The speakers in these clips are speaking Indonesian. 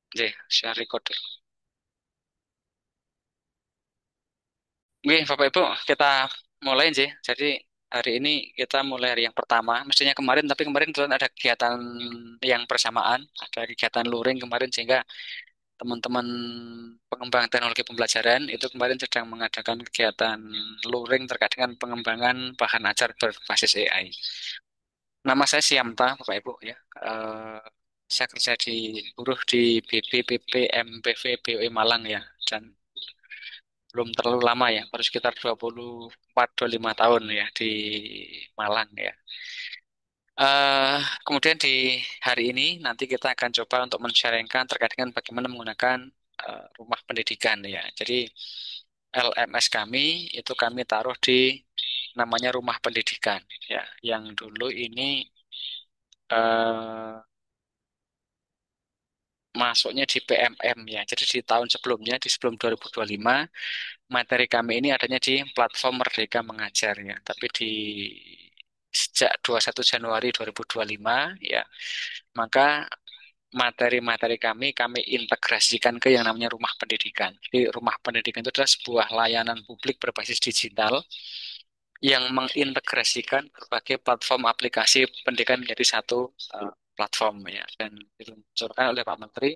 Oke, share record dulu. Oke, Bapak Ibu, kita mulai sih. Jadi hari ini kita mulai hari yang pertama. Mestinya kemarin, tapi kemarin kebetulan ada kegiatan yang bersamaan, ada kegiatan luring kemarin sehingga teman-teman pengembang teknologi pembelajaran itu kemarin sedang mengadakan kegiatan luring terkait dengan pengembangan bahan ajar berbasis AI. Nama saya Siamta, Bapak Ibu ya. Eh, saya kerja di buruh di BPPP MPV BOE Malang ya. Dan belum terlalu lama ya, baru sekitar 24-25 tahun ya di Malang ya. Kemudian di hari ini nanti kita akan coba untuk men-sharingkan terkait dengan bagaimana menggunakan rumah pendidikan ya. Jadi LMS kami itu kami taruh di namanya rumah pendidikan ya, yang dulu ini eh, masuknya di PMM ya. Jadi di tahun sebelumnya, di sebelum 2025 materi kami ini adanya di platform Merdeka Mengajar ya. Tapi di sejak 21 Januari 2025 ya, maka materi-materi kami integrasikan ke yang namanya rumah pendidikan. Jadi rumah pendidikan itu adalah sebuah layanan publik berbasis digital yang mengintegrasikan berbagai platform aplikasi pendidikan menjadi satu platform ya, dan diluncurkan oleh Pak Menteri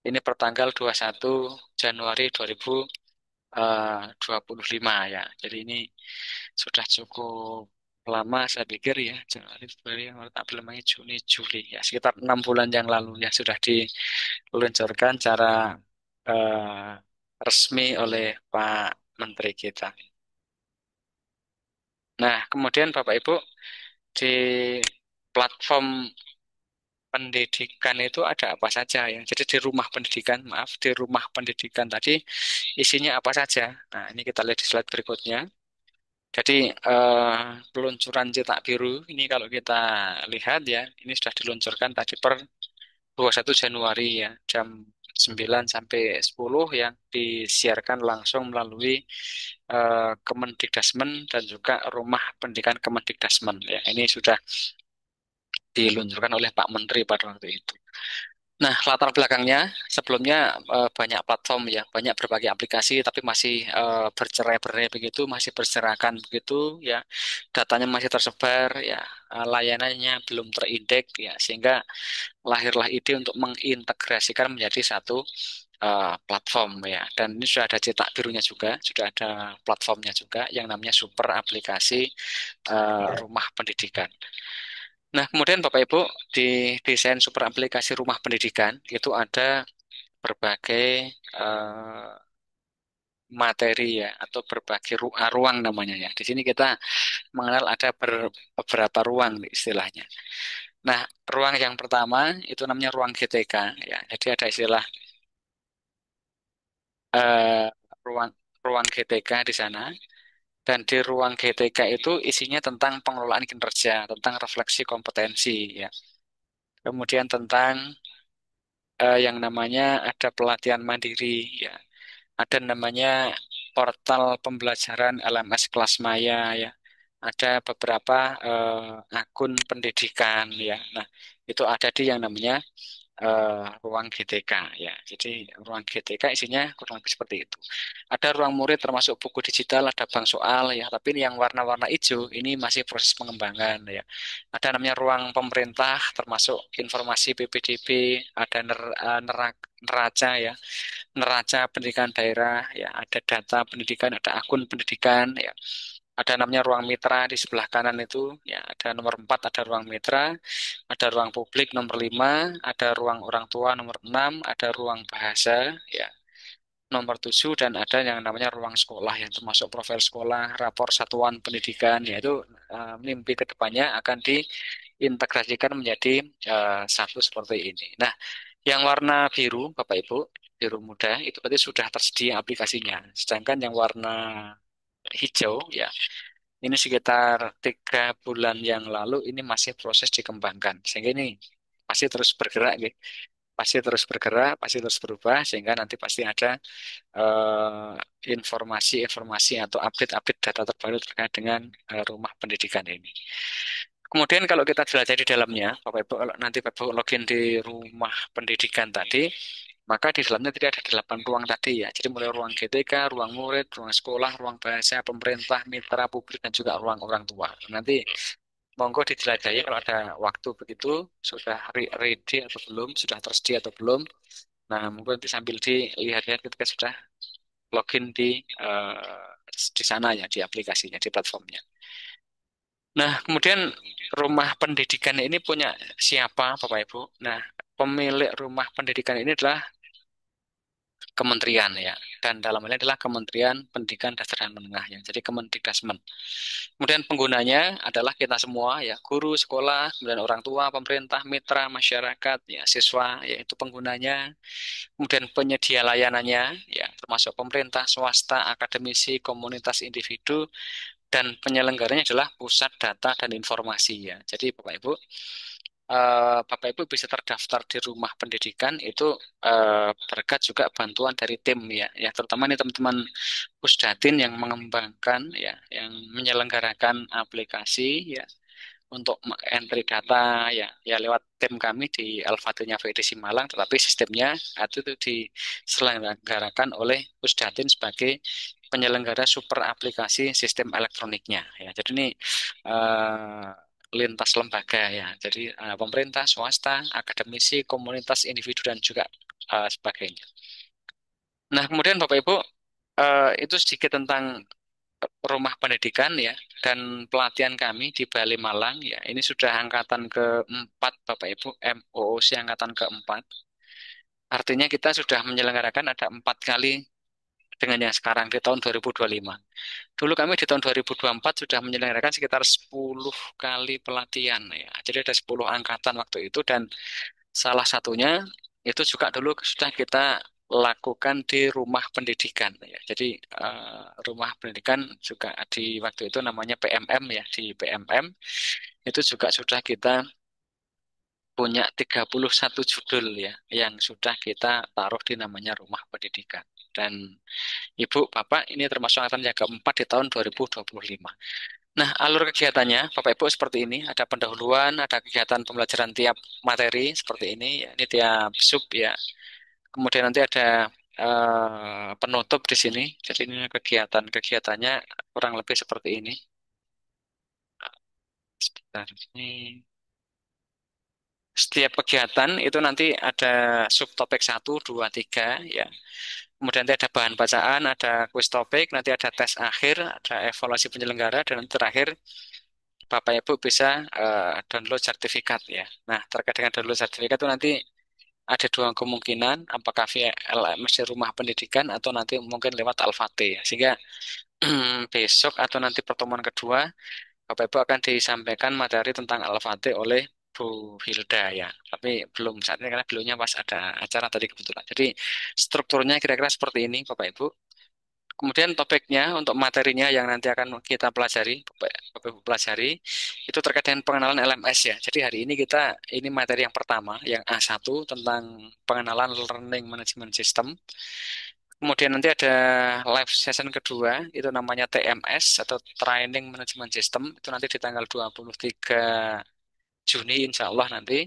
ini pertanggal 21 Januari 2025 ya. Jadi ini sudah cukup lama saya pikir ya, Januari, Februari, Maret, April, Mei, Juni, Juli ya, sekitar 6 bulan yang lalu ya sudah diluncurkan secara eh, resmi oleh Pak Menteri kita. Nah, kemudian Bapak Ibu di platform pendidikan itu ada apa saja ya. Jadi di rumah pendidikan, maaf, di rumah pendidikan tadi isinya apa saja. Nah, ini kita lihat di slide berikutnya. Jadi peluncuran cetak biru ini kalau kita lihat ya, ini sudah diluncurkan tadi per 21 Januari ya, jam 9 sampai 10 yang disiarkan langsung melalui Kemendikdasmen dan juga Rumah Pendidikan Kemendikdasmen ya. Ini sudah diluncurkan oleh Pak Menteri pada waktu itu. Nah, latar belakangnya sebelumnya banyak platform ya, banyak berbagai aplikasi, tapi masih bercerai-berai begitu, masih berserakan begitu ya, datanya masih tersebar ya, layanannya belum terindeks ya, sehingga lahirlah ide untuk mengintegrasikan menjadi satu platform ya. Dan ini sudah ada cetak birunya juga, sudah ada platformnya juga yang namanya Super Aplikasi Rumah Pendidikan. Nah, kemudian Bapak Ibu, di desain super aplikasi rumah pendidikan itu ada berbagai eh, materi ya, atau berbagai ruang namanya ya. Di sini kita mengenal ada beberapa ruang istilahnya. Nah, ruang yang pertama itu namanya ruang GTK ya. Jadi ada istilah eh, ruang ruang GTK di sana. Dan di ruang GTK itu isinya tentang pengelolaan kinerja, tentang refleksi kompetensi ya. Kemudian tentang yang namanya ada pelatihan mandiri ya, ada namanya portal pembelajaran LMS kelas maya ya, ada beberapa akun pendidikan ya. Nah, itu ada di yang namanya ruang GTK ya. Jadi ruang GTK isinya kurang lebih seperti itu. Ada ruang murid termasuk buku digital, ada bank soal ya. Tapi ini yang warna-warna hijau ini masih proses pengembangan ya. Ada namanya ruang pemerintah termasuk informasi PPDB, ada neraca ya, neraca pendidikan daerah ya, ada data pendidikan, ada akun pendidikan ya. Ada namanya ruang mitra di sebelah kanan itu ya, ada nomor 4 ada ruang mitra, ada ruang publik nomor 5, ada ruang orang tua nomor 6, ada ruang bahasa ya nomor 7, dan ada yang namanya ruang sekolah yang termasuk profil sekolah, rapor satuan pendidikan, yaitu mimpi kedepannya akan diintegrasikan menjadi satu seperti ini. Nah, yang warna biru, Bapak Ibu, biru muda, itu berarti sudah tersedia aplikasinya. Sedangkan yang warna hijau, ya, ini sekitar 3 bulan yang lalu ini masih proses dikembangkan. Sehingga ini pasti terus bergerak, gitu. Pasti terus bergerak, pasti terus berubah, sehingga nanti pasti ada eh, informasi-informasi atau update-update data terbaru terkait dengan rumah pendidikan ini. Kemudian kalau kita jelajahi di dalamnya, Bapak Ibu, kalau nanti Bapak Ibu login di rumah pendidikan tadi, maka di dalamnya tidak ada 8 ruang tadi ya. Jadi mulai ruang GTK, ruang murid, ruang sekolah, ruang bahasa, pemerintah, mitra publik, dan juga ruang orang tua. Nanti monggo dijelajahi kalau ada waktu begitu, sudah ready atau belum, sudah tersedia atau belum. Nah, mungkin nanti sambil dilihat-lihat ketika sudah login di sana ya, di aplikasinya, di platformnya. Nah, kemudian rumah pendidikan ini punya siapa, Bapak Ibu? Nah, pemilik rumah pendidikan ini adalah kementerian ya. Dan dalam hal ini adalah Kementerian Pendidikan Dasar dan Menengah ya. Jadi Kemendikdasmen. Kemudian penggunanya adalah kita semua ya, guru sekolah, kemudian orang tua, pemerintah, mitra, masyarakat, ya, siswa, yaitu penggunanya. Kemudian penyedia layanannya ya, termasuk pemerintah, swasta, akademisi, komunitas individu, dan penyelenggaranya adalah pusat data dan informasi ya. Jadi Bapak Ibu bisa terdaftar di rumah pendidikan itu berkat juga bantuan dari tim ya, ya terutama ini teman-teman Pusdatin yang mengembangkan ya, yang menyelenggarakan aplikasi ya untuk entry data ya, ya lewat tim kami di Al-Fatihnya VDC Malang, tetapi sistemnya itu diselenggarakan oleh Pusdatin sebagai penyelenggara super aplikasi sistem elektroniknya ya. Jadi ini eh, lintas lembaga ya. Jadi pemerintah, swasta, akademisi, komunitas, individu dan juga sebagainya. Nah, kemudian Bapak Ibu itu sedikit tentang rumah pendidikan ya dan pelatihan kami di Bali Malang ya. Ini sudah angkatan keempat Bapak Ibu, MOOC angkatan keempat. Artinya kita sudah menyelenggarakan ada 4 kali dengan yang sekarang di tahun 2025. Dulu kami di tahun 2024 sudah menyelenggarakan sekitar 10 kali pelatihan ya. Jadi ada 10 angkatan waktu itu dan salah satunya itu juga dulu sudah kita lakukan di rumah pendidikan ya. Jadi rumah pendidikan juga di waktu itu namanya PMM ya. Di PMM itu juga sudah kita punya 31 judul ya yang sudah kita taruh di namanya rumah pendidikan. Dan Ibu, Bapak ini termasuk angkatan yang keempat di tahun 2025. Nah, alur kegiatannya, Bapak Ibu seperti ini. Ada pendahuluan, ada kegiatan pembelajaran tiap materi seperti ini. Ya, ini tiap sub ya. Kemudian nanti ada penutup di sini. Jadi ini kegiatan-kegiatannya kurang lebih seperti ini. Sebentar, ini. Setiap kegiatan itu nanti ada subtopik 1, 2, 3 ya. Kemudian nanti ada bahan bacaan, ada kuis topik, nanti ada tes akhir, ada evaluasi penyelenggara, dan nanti terakhir Bapak Ibu bisa download sertifikat ya. Nah, terkait dengan download sertifikat itu nanti ada dua kemungkinan, apakah via LMS di rumah pendidikan atau nanti mungkin lewat Alfate ya. Sehingga besok atau nanti pertemuan kedua, Bapak Ibu akan disampaikan materi tentang Alfate oleh Bu Hilda ya. Tapi belum saat ini karena belumnya pas ada acara tadi kebetulan. Jadi strukturnya kira-kira seperti ini Bapak Ibu. Kemudian topiknya untuk materinya yang nanti akan kita pelajari, Bapak Ibu pelajari, itu terkait dengan pengenalan LMS ya. Jadi hari ini ini materi yang pertama, yang A1 tentang pengenalan Learning Management System. Kemudian nanti ada live session kedua, itu namanya TMS atau Training Management System. Itu nanti di tanggal 23 Juni insya Allah nanti.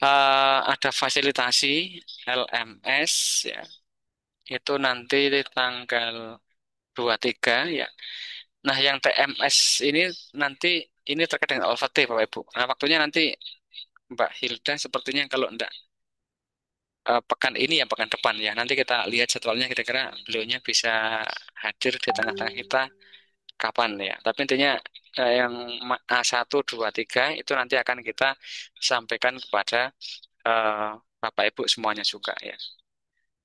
Ada fasilitasi LMS ya. Itu nanti di tanggal 23 ya. Nah, yang TMS ini nanti ini terkait dengan OVT Bapak Ibu. Nah, waktunya nanti Mbak Hilda sepertinya kalau enggak pekan ini ya pekan depan ya. Nanti kita lihat jadwalnya kira-kira beliaunya bisa hadir di tengah-tengah kita kapan ya. Tapi intinya yang A1, 2, 3 itu nanti akan kita sampaikan kepada eh, Bapak Ibu semuanya juga ya.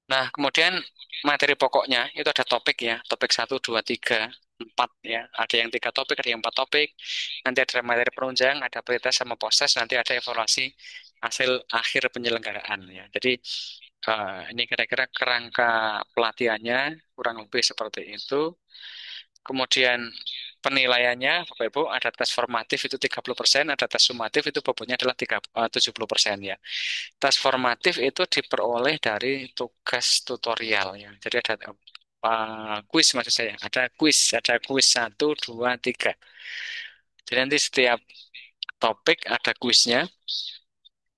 Nah, kemudian materi pokoknya itu ada topik ya, topik 1, 2, 3, 4 ya. Ada yang 3 topik, ada yang 4 topik. Nanti ada materi penunjang, ada pretest sama proses, nanti ada evaluasi hasil akhir penyelenggaraan ya. Jadi ini kira-kira kerangka pelatihannya kurang lebih seperti itu. Kemudian penilaiannya, Bapak Ibu, ada tes formatif itu 30%, ada tes sumatif itu bobotnya adalah 70% ya. Tes formatif itu diperoleh dari tugas tutorial ya. Jadi ada kuis maksud saya. Ada kuis 1, 2, 3. Jadi nanti setiap topik, ada kuisnya,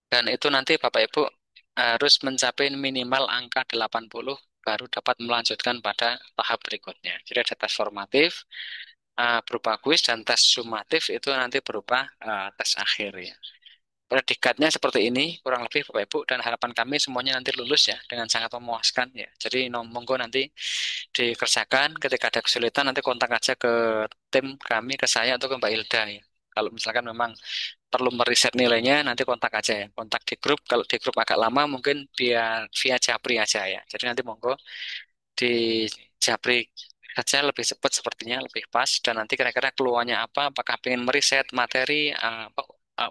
dan itu nanti Bapak Ibu harus mencapai minimal angka 80 baru dapat melanjutkan pada tahap berikutnya. Jadi ada tes formatif berupa kuis dan tes sumatif itu nanti berupa tes akhir ya. Predikatnya seperti ini kurang lebih Bapak Ibu, dan harapan kami semuanya nanti lulus ya dengan sangat memuaskan ya. Jadi monggo nanti dikerjakan, ketika ada kesulitan nanti kontak aja ke tim kami, ke saya atau ke Mbak Hilda ya. Kalau misalkan memang perlu meriset nilainya nanti kontak aja ya. Kontak di grup, kalau di grup agak lama mungkin via Japri aja ya. Jadi nanti monggo di Japri saja lebih cepat sepertinya, lebih pas, dan nanti kira-kira keluarnya apa, apakah pengen meriset materi apa,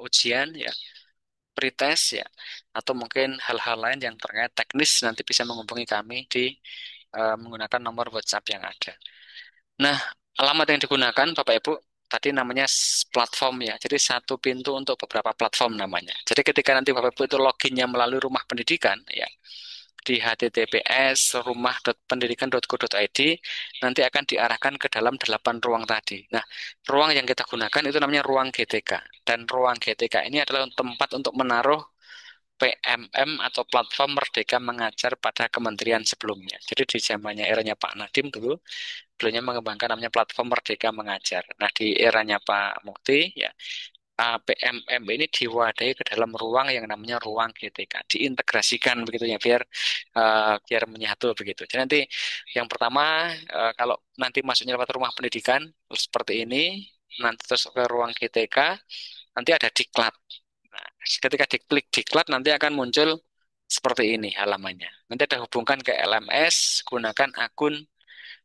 ujian ya, pretest ya, atau mungkin hal-hal lain yang terkait teknis, nanti bisa menghubungi kami di menggunakan nomor WhatsApp yang ada. Nah, alamat yang digunakan Bapak Ibu tadi namanya platform ya. Jadi satu pintu untuk beberapa platform namanya. Jadi ketika nanti Bapak Ibu itu loginnya melalui rumah pendidikan ya, di https rumah.pendidikan.go.id, nanti akan diarahkan ke dalam 8 ruang tadi. Nah, ruang yang kita gunakan itu namanya ruang GTK. Dan ruang GTK ini adalah tempat untuk menaruh PMM atau platform Merdeka Mengajar pada kementerian sebelumnya. Jadi di zamannya eranya Pak Nadiem dulu, beliau mengembangkan namanya platform Merdeka Mengajar. Nah, di eranya Pak Mukti, ya, PMM ini diwadahi ke dalam ruang yang namanya ruang GTK, diintegrasikan begitu ya, biar menyatu begitu. Jadi nanti yang pertama, kalau nanti masuknya lewat rumah pendidikan seperti ini, nanti terus ke ruang GTK, nanti ada diklat. Nah, ketika diklik diklat nanti akan muncul seperti ini halamannya. Nanti ada hubungkan ke LMS, gunakan akun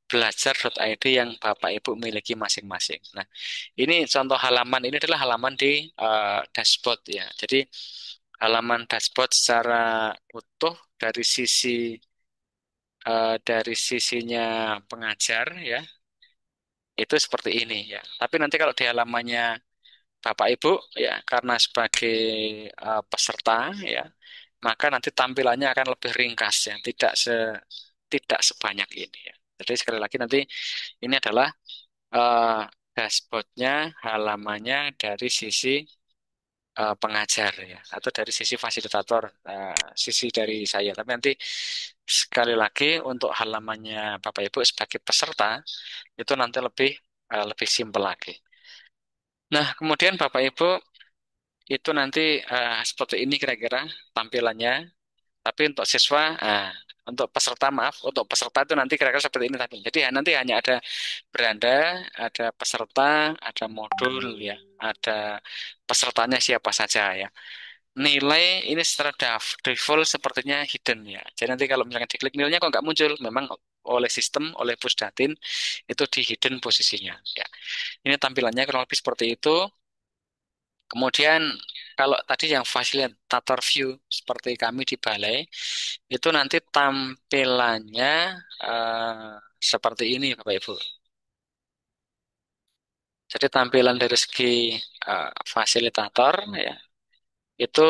belajar.id yang Bapak Ibu miliki masing-masing. Nah, ini contoh halaman, ini adalah halaman di dashboard ya. Jadi halaman dashboard secara utuh dari sisinya pengajar ya, itu seperti ini ya. Tapi nanti kalau di halamannya Bapak Ibu ya, karena sebagai peserta ya, maka nanti tampilannya akan lebih ringkas ya, tidak sebanyak ini ya. Jadi sekali lagi nanti ini adalah eh, dashboardnya, halamannya dari sisi pengajar ya, atau dari sisi fasilitator, sisi dari saya. Tapi nanti sekali lagi untuk halamannya Bapak Ibu sebagai peserta itu nanti lebih simpel lagi. Nah, kemudian Bapak Ibu itu nanti seperti ini kira-kira tampilannya. Tapi untuk siswa, untuk peserta maaf, untuk peserta itu nanti kira-kira seperti ini tadi. Jadi nanti hanya ada beranda, ada peserta, ada modul ya, ada pesertanya siapa saja ya. Nilai ini secara default sepertinya hidden ya. Jadi nanti kalau misalnya diklik nilainya kok nggak muncul, memang oleh sistem, oleh Pusdatin itu di hidden posisinya ya. Ini tampilannya kurang lebih seperti itu. Kemudian kalau tadi yang fasilitator view seperti kami di balai, itu nanti tampilannya seperti ini Bapak Ibu. Jadi tampilan dari segi fasilitator ya, itu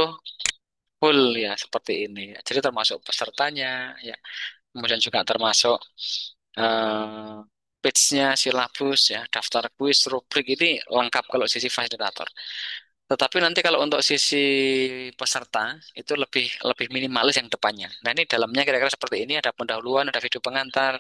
full ya seperti ini. Jadi termasuk pesertanya ya, kemudian juga termasuk eh, page-nya, silabus ya, daftar kuis, rubrik ini lengkap kalau sisi fasilitator. Tetapi nanti kalau untuk sisi peserta itu lebih lebih minimalis yang depannya. Nah ini dalamnya kira-kira seperti ini, ada pendahuluan, ada video pengantar,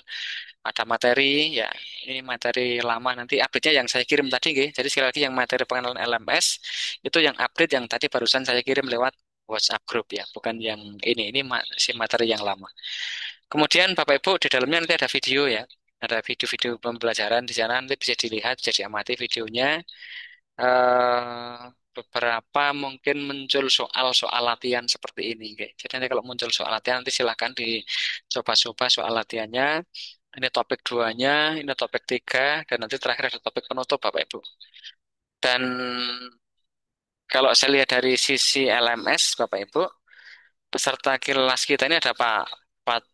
ada materi ya. Ini materi lama nanti update-nya yang saya kirim tadi, nggih. Jadi sekali lagi yang materi pengenalan LMS itu yang update yang tadi barusan saya kirim lewat WhatsApp group ya, bukan yang ini si materi yang lama. Kemudian Bapak Ibu di dalamnya nanti ada video ya. Ada video-video pembelajaran di sana nanti bisa dilihat, bisa diamati videonya. eh Beberapa mungkin muncul soal-soal latihan seperti ini. Oke. Jadi nanti kalau muncul soal latihan nanti silakan dicoba-coba soal latihannya. Ini topik duanya, ini topik tiga, dan nanti terakhir ada topik penutup Bapak Ibu. Dan kalau saya lihat dari sisi LMS Bapak Ibu, peserta kelas kita ini ada Pak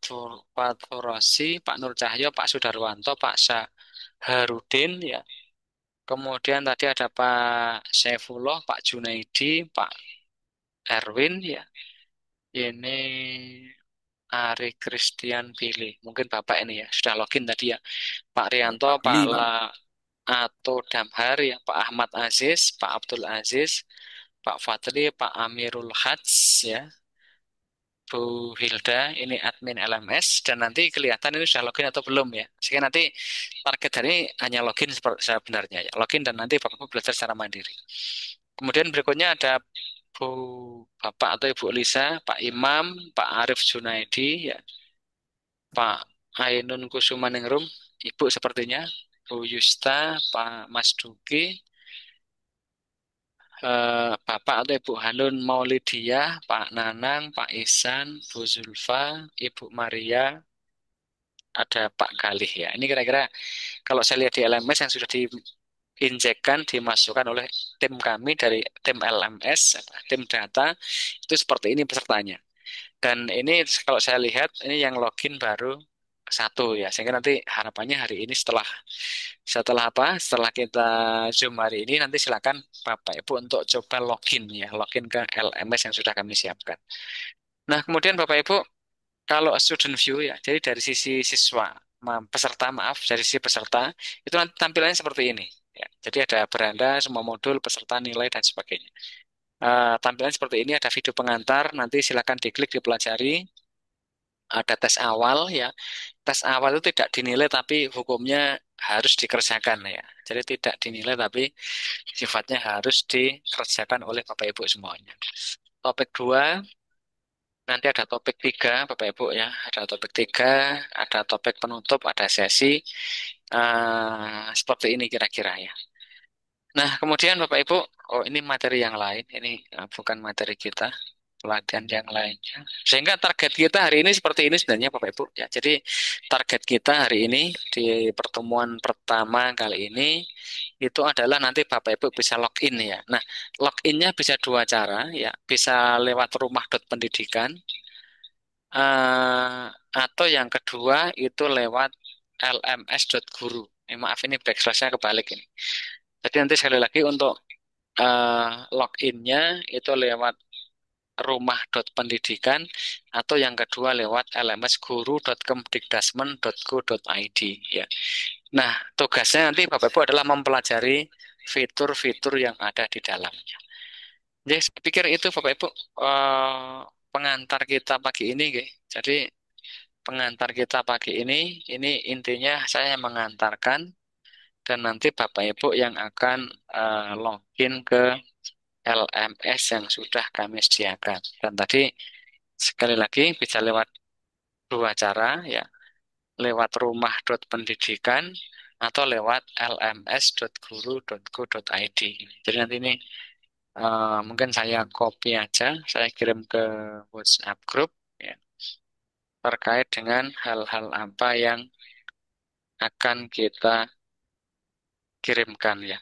Turosi, Pak Nur Cahyo, Pak Sudarwanto, Pak Saharudin ya. Kemudian tadi ada Pak Saifullah, Pak Junaidi, Pak Erwin ya. Ini Ari Christian Billy. Mungkin Bapak ini ya sudah login tadi ya. Pak Rianto, Pak Pak Billy, Pak. Ato Damhar, ya, Pak Ahmad Aziz, Pak Abdul Aziz, Pak Fadli, Pak Amirul Hajj, ya, Bu Hilda, ini admin LMS, dan nanti kelihatan ini sudah login atau belum ya. Sehingga nanti target hari ini hanya login sebenarnya ya. Login dan nanti Bapak Ibu belajar secara mandiri. Kemudian berikutnya ada Bu Bapak atau Ibu Lisa, Pak Imam, Pak Arif Junaidi, ya, Pak Ainun Kusumaningrum, Ibu sepertinya, Bu Yusta, Pak Mas Duki, Bapak atau Ibu Hanun Maulidiyah, Pak Nanang, Pak Ihsan, Bu Zulfa, Ibu Maria, ada Pak Galih ya. Ini kira-kira kalau saya lihat di LMS yang sudah diinjekkan, dimasukkan oleh tim kami dari tim LMS, tim data, itu seperti ini pesertanya. Dan ini kalau saya lihat, ini yang login baru satu ya. Sehingga nanti harapannya hari ini setelah setelah apa? Setelah kita Zoom hari ini, nanti silakan Bapak Ibu untuk coba login ya, login ke LMS yang sudah kami siapkan. Nah, kemudian Bapak Ibu, kalau student view ya, jadi dari sisi siswa, peserta maaf, dari sisi peserta, itu nanti tampilannya seperti ini. Ya, jadi ada beranda, semua modul, peserta, nilai, dan sebagainya. Tampilan seperti ini, ada video pengantar, nanti silakan diklik, dipelajari. Ada tes awal ya. Tes awal itu tidak dinilai tapi hukumnya harus dikerjakan ya. Jadi tidak dinilai tapi sifatnya harus dikerjakan oleh Bapak Ibu semuanya. Topik 2 nanti ada topik 3 Bapak Ibu ya. Ada topik 3 ada topik penutup, ada sesi. Seperti ini kira-kira ya. Nah, kemudian Bapak Ibu, oh ini materi yang lain, ini bukan materi kita, pelatihan yang lainnya. Sehingga target kita hari ini seperti ini sebenarnya Bapak Ibu ya. Jadi target kita hari ini di pertemuan pertama kali ini itu adalah nanti Bapak Ibu bisa login ya. Nah, loginnya bisa dua cara ya, bisa lewat rumah.pendidikan eh, atau yang kedua itu lewat lms.guru. Maaf ini backslash-nya kebalik ini. Jadi nanti sekali lagi untuk loginnya itu lewat rumah.pendidikan atau yang kedua lewat lmsguru.kemdikdasmen.go.id ya. Nah, tugasnya nanti Bapak Ibu adalah mempelajari fitur-fitur yang ada di dalamnya. Jadi saya pikir itu Bapak Ibu pengantar kita pagi ini, nggih. Jadi pengantar kita pagi ini intinya saya mengantarkan dan nanti Bapak Ibu yang akan login ke LMS yang sudah kami sediakan. Dan tadi sekali lagi bisa lewat dua cara ya, lewat rumah.pendidikan atau lewat lms.guru.go.id. Jadi nanti ini mungkin saya copy aja, saya kirim ke WhatsApp group ya, terkait dengan hal-hal apa yang akan kita kirimkan ya.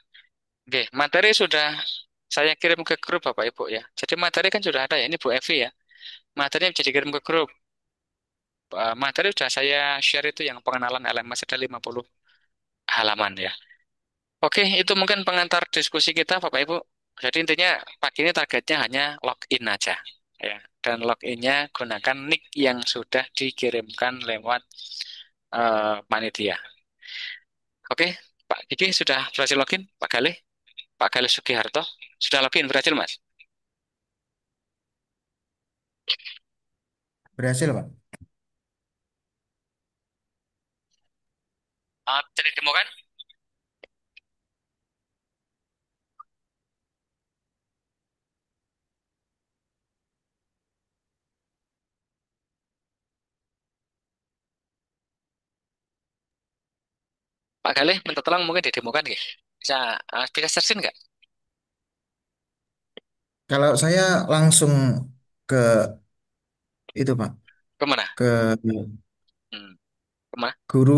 Oke, materi sudah saya kirim ke grup Bapak Ibu ya. Jadi materi kan sudah ada ya, ini Bu Evi ya. Materinya bisa dikirim ke grup. Materi sudah saya share itu yang pengenalan LMS ada 50 halaman ya. Oke, itu mungkin pengantar diskusi kita Bapak Ibu. Jadi intinya pagi ini targetnya hanya login aja ya. Dan loginnya gunakan nick yang sudah dikirimkan lewat panitia. Oke, Pak Kiki sudah berhasil login, Pak Galih, Pak Galih Sugiharto sudah login berhasil Mas. Berhasil, Pak. Jadi demo kan? Pak Galih minta tolong mungkin didemokan nggih. Bisa searching nggak? Kalau saya langsung ke itu, Pak, Kemana? ke Hmm, kemana? guru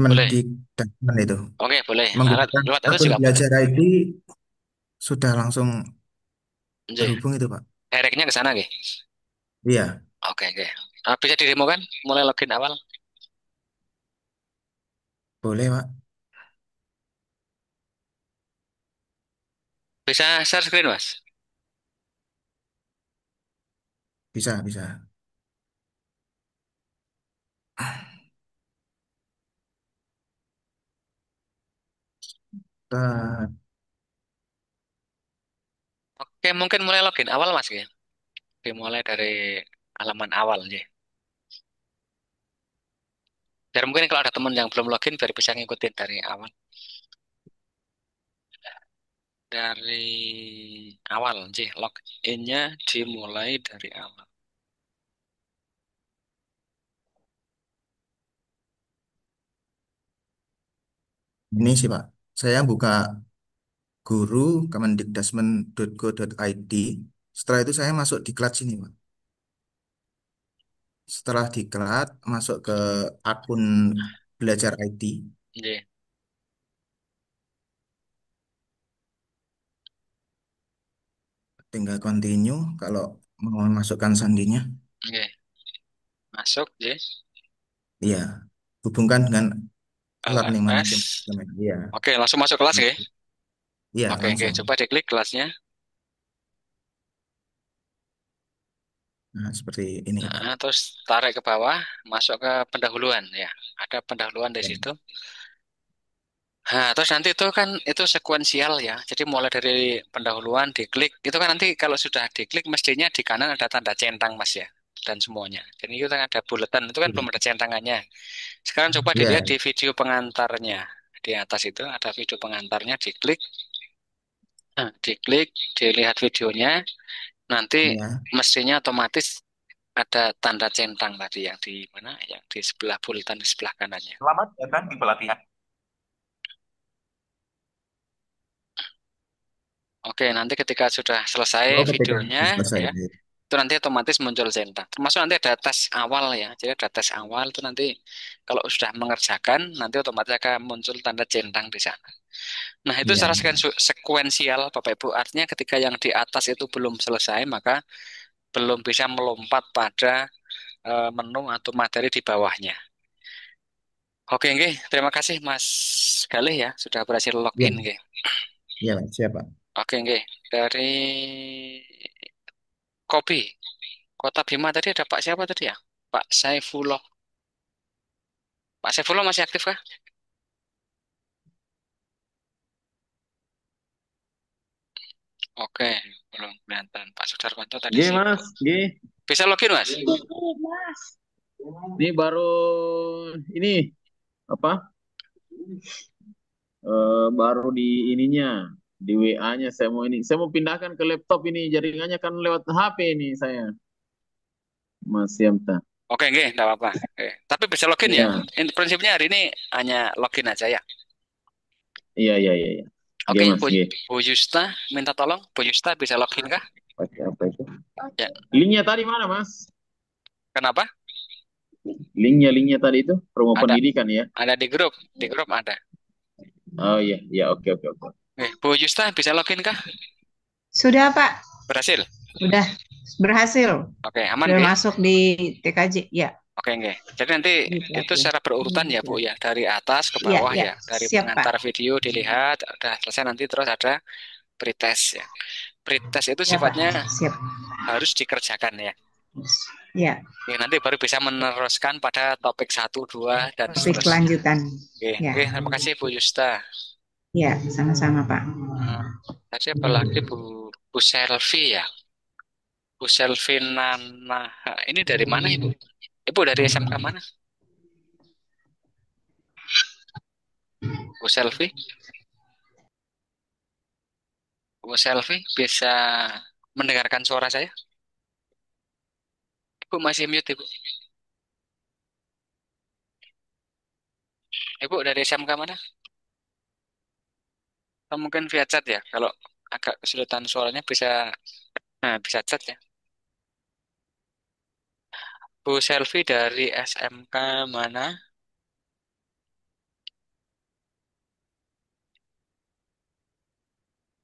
Boleh. Kemendikbudristek itu. Oke, boleh. Menggunakan Lewat itu akun juga boleh. belajar ID sudah langsung Nggih. terhubung itu, Pak. Directnya ke sana nggih. Iya, Oke, oke. Bisa didemokan mulai login awal. boleh, Pak. Bisa share screen, Mas. Bisa, bisa. Tar. Oke, mungkin mulai login awal Mas ya. Dimulai dari halaman awal ya. Biar mungkin kalau ada teman yang belum login biar bisa ngikutin dari awal. Dari awal sih, loginnya dimulai dari awal. Ini sih Pak. Saya buka guru kemendikdasmen.go.id. Setelah itu saya masuk di kelas ini Pak. Setelah diklat, masuk ke akun belajar IT, Iya, tinggal continue kalau mau masukkan sandinya. iya. Masuk ya. Iya, hubungkan dengan learning LMS. management. Iya, Oke, langsung masuk kelas ya. iya Oke, oke. langsung. Coba diklik kelasnya. Nah, seperti ini Pak. Nah, terus tarik ke bawah, masuk ke pendahuluan ya. Ada pendahuluan di Ya, situ. Nah, terus nanti itu kan itu sekuensial ya. Jadi mulai dari pendahuluan diklik. Itu kan nanti kalau sudah diklik mestinya di kanan ada tanda centang Mas ya. Dan semuanya. Jadi itu kan ada buletan. Itu kan belum ada centangannya. Sekarang coba dilihat iya, di video pengantarnya. Di atas itu ada video pengantarnya. Diklik. Nah, diklik. Dilihat videonya. Nanti iya. mestinya otomatis ada tanda centang tadi yang di mana? Yang di sebelah buletan di sebelah kanannya. Selamat datang di pelatihan. Oke, nanti ketika sudah selesai Oh, ketika videonya, selesai. ya, itu nanti otomatis muncul centang. Termasuk nanti ada tes awal ya. Jadi ada tes awal itu nanti kalau sudah mengerjakan, nanti otomatis akan muncul tanda centang di sana. Nah, itu Iya, secara sekuensial, Bapak Ibu. Artinya ketika yang di atas itu belum selesai, maka belum bisa melompat pada menu atau materi di bawahnya. Oke, nggih. Terima kasih Mas Galih ya, sudah berhasil iya, login, nggih. iya, Pak. Siapa? Oke, nggih. Dari Kopi. Kota Bima tadi ada Pak siapa tadi ya? Pak Saifullah. Pak Saifullah masih aktif kah? Oke, belum kelihatan. Pak Sudarmanto tadi G sibuk. Mas, G. Bisa login, Mas? Ini baru ini apa? Baru di ininya di WA-nya saya mau ini. Saya mau pindahkan ke laptop ini jaringannya kan lewat HP ini saya. Mas Yamta. Oke, nggih, enggak apa-apa. Oke. Tapi bisa login ya? Iya, Prinsipnya hari ini hanya login aja ya. iya, iya, iya, iya. G Oke, Mas, Bu, G. Bu Yusta, minta tolong. Bu Yusta bisa login kah? Pakai apa itu? Ya. Linknya tadi mana Mas? Kenapa? Linknya tadi itu promo Ada, pendidikan ya. ada di grup. Di grup ada. Oh iya, iya, oke, oke, oke. Oke, Bu Yusta bisa login kah? Sudah, Pak. Berhasil. Sudah berhasil. Oke, aman, Sudah nggih? masuk di TKJ. Ya, Oke, nggih. Jadi nanti di itu pelatihan. secara berurutan ya, Bu ya. Dari atas ke Ya, bawah ya. ya. Dari Siap, Pak. pengantar video dilihat, udah selesai nanti terus ada pretest ya. Pretest itu Ya, Pak. sifatnya Siap. harus dikerjakan ya. Ya, Oke, nanti baru bisa meneruskan pada topik satu, 2, dan topik seterusnya. kelanjutan. Oke, Ya, oke, terima kasih Bu Yusta. ya, sama-sama, Pak. Nah, tadi apa lagi Bu Selvi ya? Bu Selvi Nana. Ini dari mana Ibu? Ibu dari SMK mana? Bu Selvi? Bu Selvi bisa mendengarkan suara saya? Ibu masih mute Ibu. Ibu dari SMK mana? Atau mungkin via chat ya? Kalau agak kesulitan suaranya bisa, nah bisa chat ya. Bu Selvi dari SMK mana?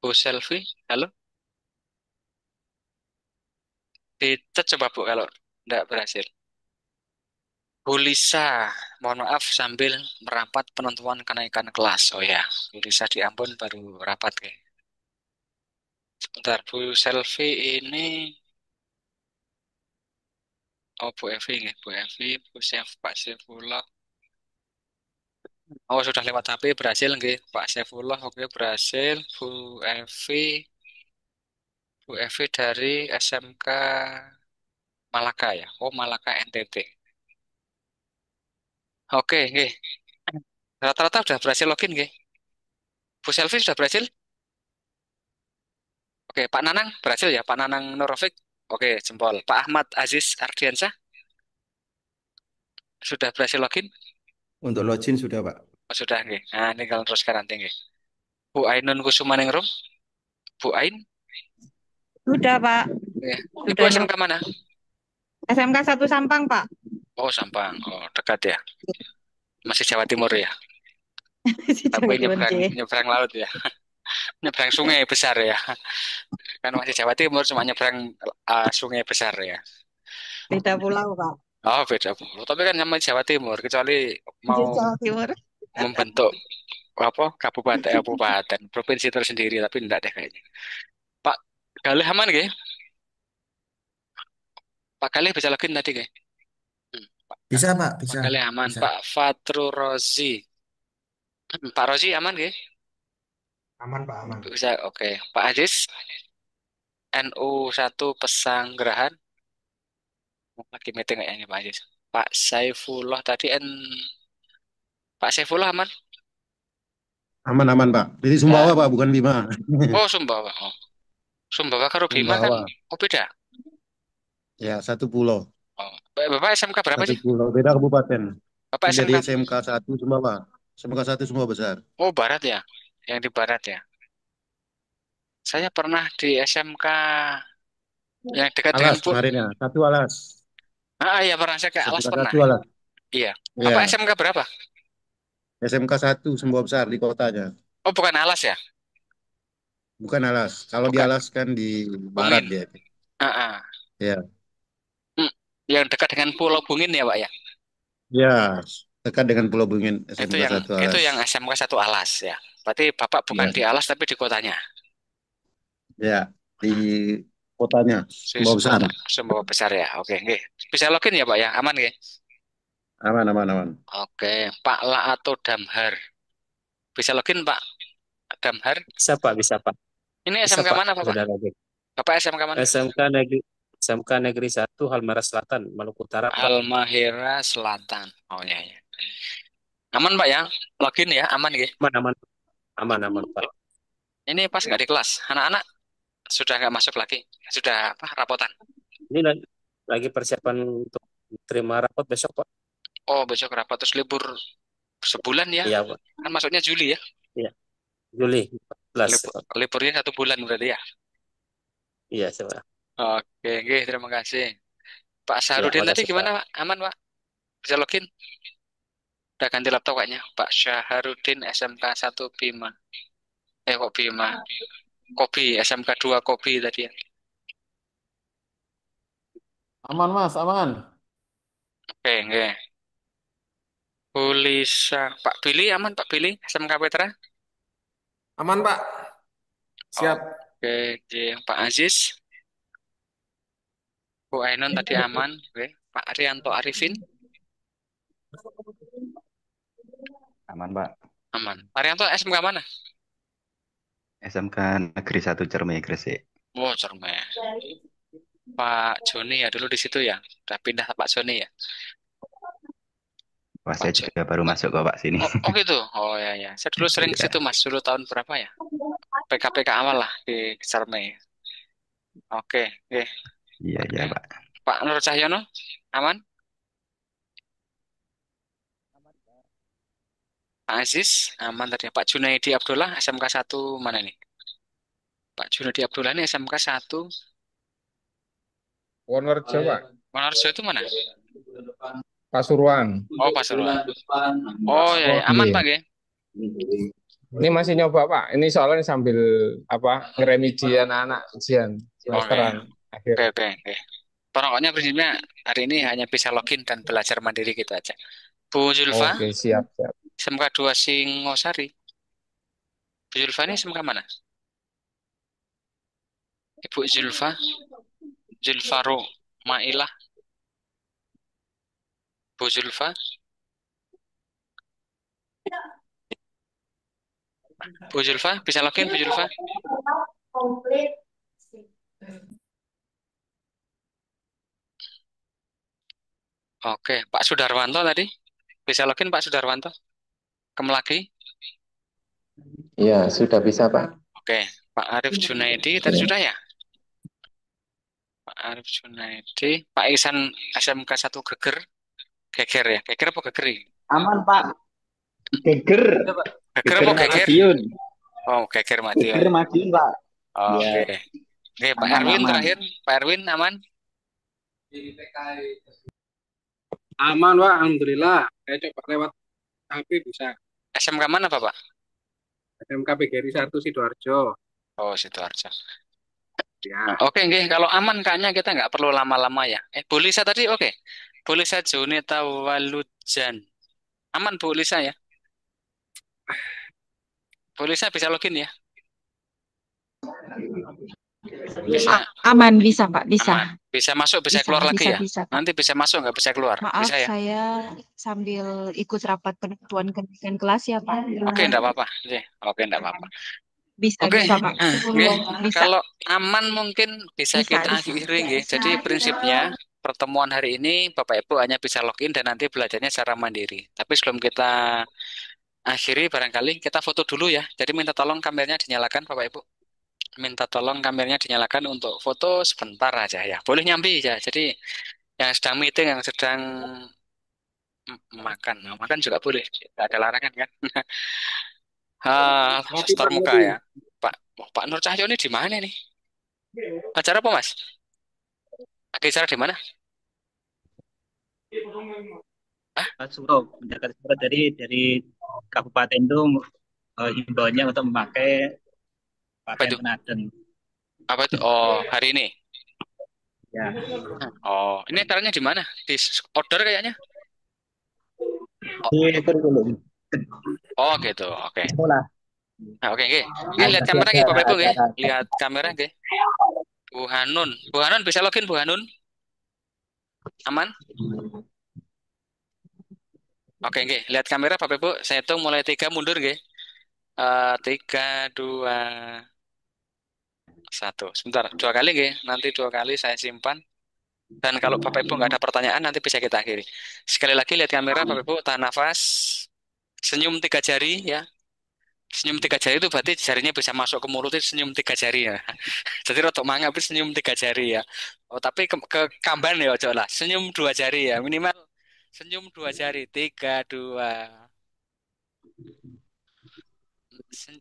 Bu Selvi, halo? Di chat coba Bu kalau tidak berhasil. Bu Lisa, mohon maaf sambil merapat penentuan kenaikan kelas. Oh ya, Bu Lisa di Ambon baru rapat kayak. Sebentar, Bu Selvi ini, oh Bu Evi nih, Bu Evi, Bu Chef, Pak Sefula. Oh, sudah lewat HP berhasil nggih. Pak Saifullah oke berhasil. Bu Evi dari SMK Malaka ya. Oh, Malaka NTT. Oke, nggih. Rata-rata sudah berhasil login nggih. Bu Selvi sudah berhasil? Oke, Pak Nanang berhasil ya, Pak Nanang Nurofik. Oke, jempol. Pak Ahmad Aziz Ardiansyah sudah berhasil login? Untuk login sudah, Pak. Oh, sudah nggih. Nah, ini kalau teruskan nanti nggih. Bu Ainun Kusumaningrum, Bu Ain, Sudah, Pak. ya. Ibu Sudah SMK mana? SMK 1 Sampang, Pak. Oh, Sampang. Oh, dekat ya. Masih Jawa Timur ya. Si Tapi Jawa Timur, nyebrang C. nyebrang laut ya. Nyebrang sungai besar ya. Kan masih Jawa Timur cuma nyebrang sungai besar ya. Beda pulau, Pak. Oh, beda pulau. Tapi kan namanya Jawa Timur, kecuali Di mau Jawa Timur. membentuk apa kabupaten provinsi tersendiri, tapi enggak deh kayaknya. Pak Galih aman nggih? Pak Galih bisa login tadi nggih? Hmm, Pak, Bisa Pak, Pak bisa. Galih aman. Bisa. Pak Fatru Rozi. Pak Rozi aman nggih? Aman Pak, aman. Bisa, oke. Pak Aziz, NU 1 Pesanggerahan. Lagi meeting kayaknya Pak Aziz. Pak Saifullah tadi Pak Saifullah aman? Aman-aman, Pak. Jadi Ya. Sumbawa, Pak, bukan Bima. Oh, Sumbawa. Oh. Sumbawa karo Bima kan Sumbawa. oh beda. Ya, satu pulau. Oh. Bapak SMK berapa Satu sih? pulau. Beda kabupaten. Bapak Ini jadi SMK. SMK 1 Sumbawa. SMK 1 Sumbawa Besar. Oh, Barat ya. Yang di Barat ya. Saya pernah di SMK yang dekat dengan Alas kemarin ya. Satu Alas. iya pernah saya ke Alas SMK pernah. 1 Alas. Iya. Bapak Ya. SMK berapa? SMK 1 Sumbawa Besar di kotanya. Oh, bukan Alas ya? Bukan Alas. Kalau di Bukan. Alas kan di barat Bungin. dia. Ah, ah. Ya. Hmm. Yang dekat dengan Pulau Bungin ya, Pak ya? Ya, dekat dengan Pulau Bungin Itu SMK yang 1 itu Alas. yang SMK 1 Alas ya. Berarti Bapak bukan Ya. di Alas tapi di kotanya. Ya, di kotanya Sumbawa Besar. Sumbawa Besar ya. Oke, nggih. Bisa login ya, Pak ya? Aman nggih? Aman, aman, aman. Oke, Pak La atau Damhar. Bisa login, Pak Damhar? Bisa Pak, bisa Pak. Ini Bisa SMK Pak, mana, Bapak? sudah lagi. Bapak SMK mana? SMK Negeri 1 Halmara Selatan, Maluku Utara Pak. Halmahera Selatan. Oh iya, iya. Aman, Pak ya? Login ya, aman nggih. Aman, aman, aman, aman Pak. Ini pas nggak di kelas. Anak-anak sudah nggak masuk lagi. Sudah apa? Rapotan. Ini lagi persiapan untuk terima rapot besok Pak. Oh, besok rapat terus libur sebulan ya? Iya Pak. Kan masuknya Juli ya? Iya, Juli 14 Pak. Liburnya 1 bulan berarti ya? Iya, Pak. Oke, oke, terima kasih. Pak Iya, Sahrudin tadi makasih Pak. gimana, Pak? Aman, Pak? Bisa login? Udah ganti laptop kayaknya. Pak Syaharudin SMK 1 Bima. Kok Bima? Kobi, SMK 2 Kobi tadi ya. Aman Mas, aman. Oke, oke. Bulisa. Pak Billy aman, Pak Billy? SMK Petra? Aman, Pak. Siap. Oke, oke. Pak Aziz. Bu Ainun tadi aman. Oke. Pak Arianto Arifin? Aman, Pak. Aman. Pak Arianto SMK mana? SMK Negeri 1 Cermai, Gresik. Oh, Cermai. Pak Joni ya dulu di situ ya. Udah pindah Pak Joni ya. Wah, saya juga baru masuk kok, Pak, sini. Oh gitu. Oh ya ya. Saya dulu sering ke Iya. situ Mas. Dulu tahun berapa ya? PKPK awal lah di Cermai. Oke, oke. Iya, iya, Pak. Pak Nur Cahyono aman? Pak Aziz aman tadi. Pak Junaidi Abdullah SMK 1 mana nih? Pak Junaidi Abdullah ini SMK 1 Wonorejo, Pak. Wonorejo itu mana? Pasuruan. Oh, Pasuruan. Oh ya, ya. Aman Iya. Pak ya? Ini masih nyoba, Pak. Ini soalnya sambil ngeremedi anak-anak ujian semesteran akhir. Oke, oke, oke. Pokoknya prinsipnya hari ini hanya bisa login dan belajar mandiri gitu aja. Bu Zulfa, Oke, siap, siap. SMK 2 Singosari. Bu Zulfa ini SMK mana? Ibu Zulfa, Zulfaro, Mailah, Bu Zulfa. Bu Zulfa, bisa login Bu Zulfa? Oke, Pak Sudarwanto tadi. Bisa login Pak Sudarwanto? Lagi. Iya, sudah bisa, Pak. Oke, Pak Arif Junaidi tadi sudah ya? Pak Arif Junaidi, Pak Ihsan SMK 1 Geger. Geger ya? Geger apa gegeri? Aman Pak, geger, Geger geger apa geger? Madiun, Oh, Geger geger Madiun. Madiun Pak. Oke. Ya, Oke, Pak aman Erwin aman. terakhir. Pak Erwin aman? Aman, Pak. Alhamdulillah. Saya coba lewat HP bisa. SMK mana Bapak? SMK PGRI 1 Sidoarjo. Oh, Sidoarjo. Ya. Oke, nggih. Kalau aman kayaknya kita nggak perlu lama-lama ya. Bu Lisa tadi oke. Bu Lisa Junita Walujan. Aman Bu Lisa ya? Bu Lisa bisa login ya? Bisa, Aman bisa Pak, bisa. aman. Bisa masuk, bisa Bisa, keluar lagi bisa, ya? bisa Pak. Nanti bisa masuk, nggak bisa keluar. Maaf, Bisa ya? saya sambil ikut rapat penentuan kenaikan kelas ya Pak. Oke, enggak apa-apa. Oke, enggak apa-apa. Bisa, Oke, bisa Pak. nggih. Bisa, Kalau aman mungkin bisa bisa, kita bisa. akhiri nggih. Jadi prinsipnya pertemuan hari ini Bapak Ibu hanya bisa login dan nanti belajarnya secara mandiri. Tapi sebelum kita akhiri barangkali kita foto dulu ya. Jadi minta tolong kameranya dinyalakan Bapak Ibu. Minta tolong kameranya dinyalakan untuk foto sebentar aja ya. Boleh nyambi ya. Jadi yang sedang meeting, yang sedang makan. Nah, makan juga boleh. Tidak ada larangan kan. Ngopi, Store Pak, muka ngopi. ya. Pak Nur Cahyo ini di mana nih? Acara apa Mas? Ada acara di mana? Pak Suro, menjaga surat dari kabupaten itu himbauannya untuk memakai Apa pakaian itu? penaden. Apa itu? Oh, hari ini. Ya, Oh, ini acaranya di mana? Di order kayaknya. Oh, di kurikulum oh gitu. Oke. sekolah. Nah, oke, oke. Ini lihat Masih kamera ada nggih, Bapak Ibu nggih. acara. Lihat kamera nggih. Bu Hanun. Bu Hanun bisa login Bu Hanun? Aman? Oke, nggih. Lihat kamera Bapak Ibu. Saya hitung mulai 3 mundur nggih. 3, 2, 1. Sebentar, 2 kali nggih. Nanti 2 kali saya simpan. Dan kalau Bapak Ibu nggak ada pertanyaan, nanti bisa kita akhiri. Sekali lagi lihat kamera Bapak Ibu. Tahan nafas. Senyum 3 jari ya. Senyum 3 jari itu berarti jarinya bisa masuk ke mulut itu senyum 3 jari ya. Jadi rotok mangga tapi senyum 3 jari ya. Oh tapi ke kamban ya ojo lah. Senyum 2 jari ya minimal. Senyum 2 jari. 3, 2.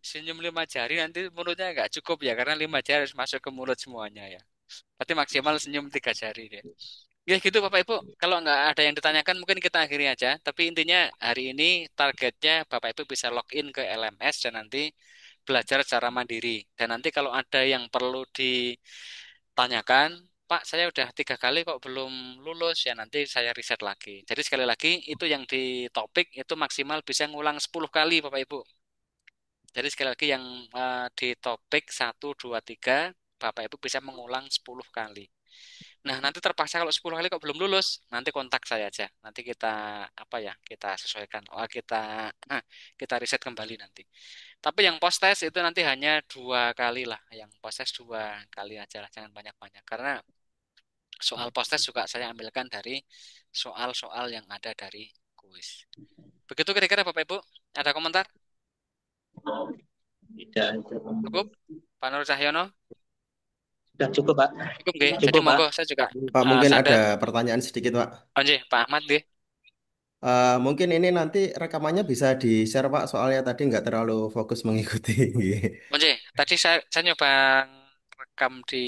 Senyum 5 jari nanti mulutnya nggak cukup ya karena 5 jari harus masuk ke mulut semuanya ya. Berarti maksimal senyum 3 jari deh. Ya gitu Bapak Ibu. Kalau nggak ada yang ditanyakan mungkin kita akhiri aja. Tapi intinya hari ini targetnya Bapak Ibu bisa login ke LMS dan nanti belajar secara mandiri. Dan nanti kalau ada yang perlu ditanyakan, Pak, saya udah 3 kali kok belum lulus ya nanti saya riset lagi. Jadi sekali lagi itu yang di topik itu maksimal bisa ngulang 10 kali Bapak Ibu. Jadi sekali lagi yang di topik 1, 2, 3 Bapak Ibu bisa mengulang 10 kali. Nah, nanti terpaksa kalau 10 kali kok belum lulus, nanti kontak saya aja. Nanti kita apa ya? Kita sesuaikan. Oh, kita riset kembali nanti. Tapi yang post test itu nanti hanya 2 kali lah. Yang post test 2 kali aja lah, jangan banyak-banyak. Karena soal post test juga saya ambilkan dari soal-soal yang ada dari kuis. Begitu kira-kira Bapak Ibu, ada komentar? Tidak, Cukup? Pak Nur Cahyono? sudah cukup Pak. Cukup nggih. Jadi Cukup Pak. monggo saya juga Pak, mungkin saya ada pertanyaan sedikit, Pak. Oh, nggih, Pak Ahmad nggih. Mungkin ini nanti rekamannya bisa di-share, Pak, soalnya tadi nggak terlalu fokus mengikuti. Oke, tadi saya nyoba rekam di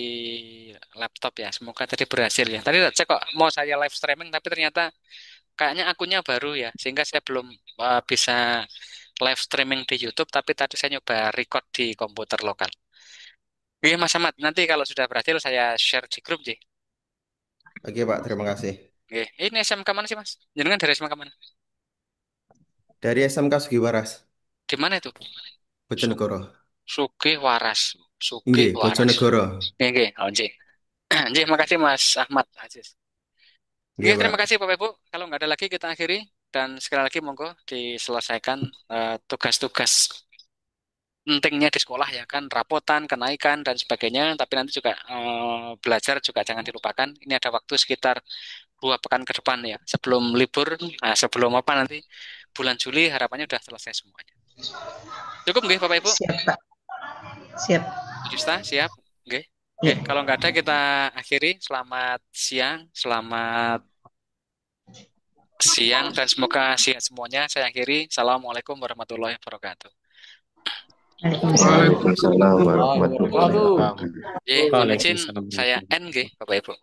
laptop ya. Semoga tadi berhasil ya. Tadi cek kok mau saya live streaming tapi ternyata kayaknya akunnya baru ya. Sehingga saya belum bisa live streaming di YouTube tapi tadi saya nyoba record di komputer lokal. Oke, Mas Ahmad, nanti kalau sudah berhasil saya share di grup, Ji. Oke, Pak, terima kasih. Oke, ini SMK mana sih, Mas? Jangan dari SMK mana? Dari SMK Sugiwaras, Di mana itu? Bojonegoro. Sugih Waras. Sugih Nggih, Waras. Bojonegoro. Nggih, oh, Ji. Ji, makasih Mas Ahmad Aziz. Oke, Nggih, Pak. terima kasih Bapak Ibu. Kalau nggak ada lagi kita akhiri. dan sekali lagi monggo diselesaikan tugas-tugas pentingnya di sekolah ya kan, rapotan, kenaikan dan sebagainya. Tapi nanti juga belajar juga jangan dilupakan. Ini ada waktu sekitar 2 pekan ke depan ya, sebelum libur, sebelum apa nanti bulan Juli harapannya udah selesai semuanya. Cukup nggih Bapak Ibu? Siap, Pak. Siap. Justa, siap? Nggih. Ya. Oke, kalau nggak ada kita akhiri. Selamat siang, selamat siang dan semoga sehat semuanya. Saya akhiri. Assalamualaikum warahmatullahi wabarakatuh. Waalaikumsalam. Waalaikumsalam warahmatullahi wabarakatuh. Izin Waalaikumsalam. saya N nggih Bapak Ibu.